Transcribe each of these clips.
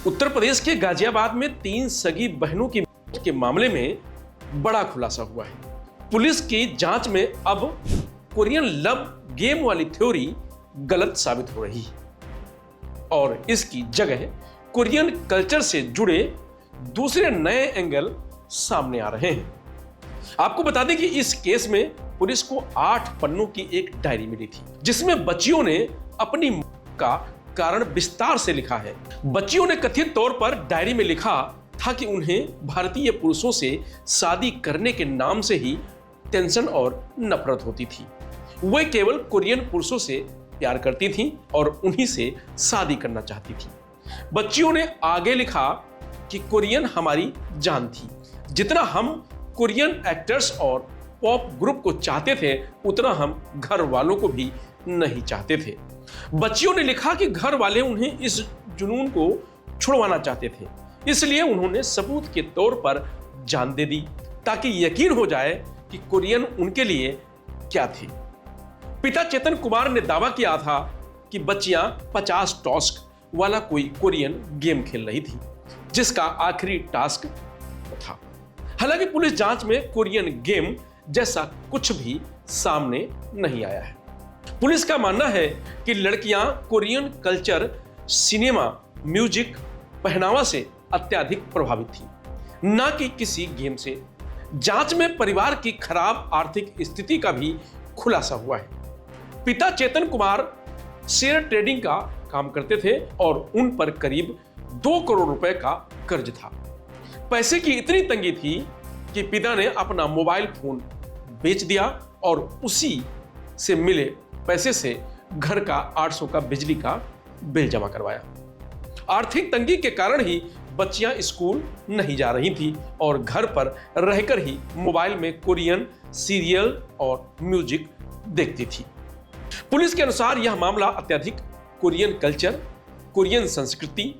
उत्तर प्रदेश के गाजियाबाद में 3 सगी बहनों की मौत के मामले में बड़ा खुलासा हुआ है। पुलिस की जांच में अब कोरियन लव गेम वाली थ्योरी गलत साबित हो रही है और इसकी जगह कोरियन कल्चर से जुड़े दूसरे नए एंगल सामने आ रहे हैं। आपको बता दें कि इस केस में पुलिस को 8 पन्नों की एक डायरी मिली थी, जिसमें बच्चियों ने अपनी मौत का कारण विस्तार से लिखा है। बच्चियों ने कथित तौर पर डायरी में लिखा था कि उन्हें भारतीय पुरुषों से शादी करने के नाम से ही टेंशन और नफरत होती थी। वे केवल कोरियन पुरुषों से प्यार करती थीं और उन्हीं से शादी करना चाहती थी। बच्चियों ने आगे लिखा कि कोरियन हमारी जान थी। जितना हम कोरियन एक्टर्स और पॉप ग्रुप को चाहते थे, उतना हम घर वालों को भी नहीं चाहते थे। बच्चियों ने लिखा कि घर वाले उन्हें इस जुनून को छुड़वाना चाहते थे, इसलिए उन्होंने सबूत के तौर पर जान दे दी ताकि यकीन हो जाए कि कोरियन उनके लिए क्या थी। पिता चेतन कुमार ने दावा किया था कि बच्चियां 50 टास्क वाला कोई कोरियन गेम खेल रही थी, जिसका आखिरी टास्क था। हालांकि पुलिस जांच में कोरियन गेम जैसा कुछ भी सामने नहीं आया है। पुलिस का मानना है कि लड़कियां कोरियन कल्चर, सिनेमा, म्यूजिक, पहनावा से अत्यधिक प्रभावित थी, न कि किसी गेम से। जांच में परिवार की खराब आर्थिक स्थिति का भी खुलासा हुआ है। पिता चेतन कुमार शेयर ट्रेडिंग का काम करते थे और उन पर करीब 2 करोड़ रुपए का कर्ज था। पैसे की इतनी तंगी थी कि पिता ने अपना मोबाइल फोन बेच दिया और उसी से मिले पैसे से घर का 800 का बिजली का बिल जमा करवाया। आर्थिक तंगी के कारण ही बच्चियां स्कूल नहीं जा रही थी और घर पर रहकर ही मोबाइल में कोरियन सीरियल और म्यूजिक देखती थी। पुलिस के अनुसार यह मामला अत्यधिक कोरियन कल्चर, कोरियन संस्कृति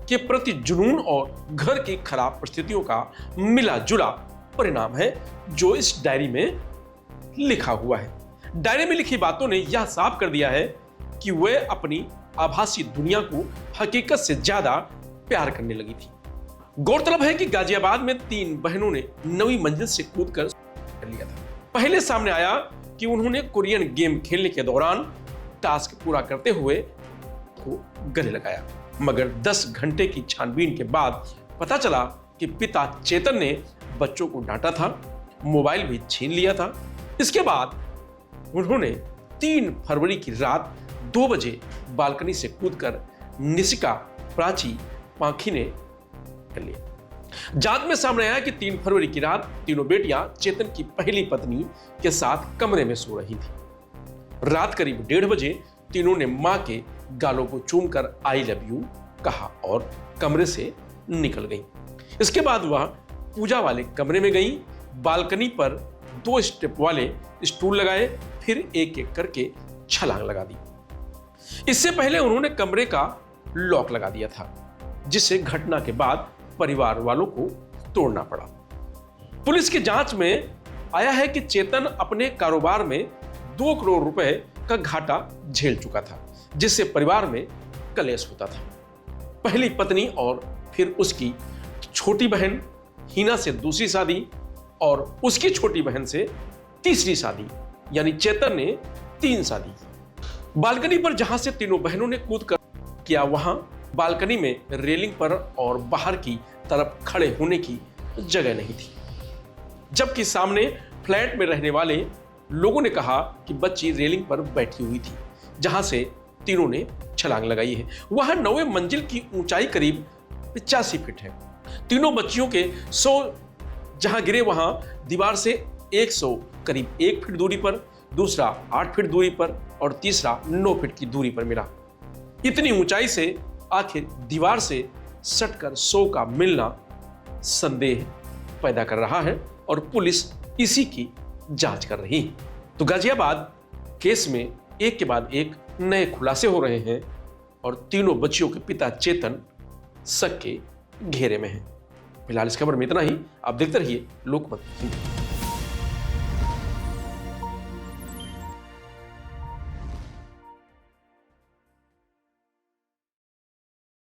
के प्रति जुनून और घर की खराब परिस्थितियों का मिला जुला परिणाम है, जो इस डायरी में लिखा हुआ है। डायरी में लिखी बातों ने यह साफ कर दिया है कि वे अपनी आभासी दुनिया को हकीकत से ज्यादा प्यार करने लगी थी। गौरतलब है कि गाजियाबाद में 3 बहनों ने 9वीं मंजिल से कूदकर कर लिया था। पहले सामने आया कि उन्होंने कोरियन गेम खेलने के दौरान टास्क पूरा करते हुए को गले लगाया, मगर 10 घंटे की छानबीन के बाद पता चला कि पिता चेतन ने बच्चों को डांटा था, मोबाइल भी छीन लिया था। इसके बाद उन्होंने 3 फरवरी की रात 2 बजे बालकनी से कूदकर निशिका, प्राची, पाखी ने कर लिया। जांच में सामने आया कि 3 फरवरी की रात तीनों बेटियां चेतन की पहली पत्नी के साथ कमरे में सो रही थी। रात करीब 1:30 बजे तीनों ने मां के गालों को चूमकर आई लव यू कहा और कमरे से निकल गई। इसके बाद वह पूजा वाले कमरे में गई, बालकनी पर 2 स्टेप वाले स्टूल लगाए, फिर एक एक करके छलांग लगा दी। इससे पहले उन्होंने कमरे का लॉक लगा दिया था, जिसे घटना के बाद परिवार वालों को तोड़ना पड़ा। पुलिस की जांच में आया है कि चेतन अपने कारोबार में 2 करोड़ रुपए का घाटा झेल चुका था, जिससे परिवार में कलेश होता था। पहली पत्नी और फिर उसकी छोटी बहन हीना से दूसरी शादी और उसकी छोटी बहन से तीसरी शादी, यानी चेतन ने 3 शादी की। बालकनी पर जहां से तीनों बहनों ने कूद कर किया, वहां बालकनी में रेलिंग पर और बाहर की तरफ खड़े होने की जगह नहीं थी, जबकि सामने फ्लैट में रहने वाले लोगों ने कहा कि बच्ची रेलिंग पर बैठी हुई थी, जहां से तीनों ने छलांग लगाई है। वहां 9वें मंजिल की ऊंचाई करीब 85 फीट है। तीनों बच्चियों के 100 जहां गिरे, वहां दीवार से 100 करीब 1 फीट दूरी पर, दूसरा 8 फीट दूरी पर और तीसरा 9 फीट की दूरी पर मिला। इतनी ऊंचाई से आखिर दीवार से सटकर 100 का मिलना संदेह पैदा कर रहा है और पुलिस इसी की जांच कर रही है। तो गाजियाबाद केस में एक के बाद एक नए खुलासे हो रहे हैं और तीनों बच्चियों के पिता चेतन शक के घेरे में हैं। फिलहाल इस खबर में इतना ही। आप देखते रहिए लोकमत।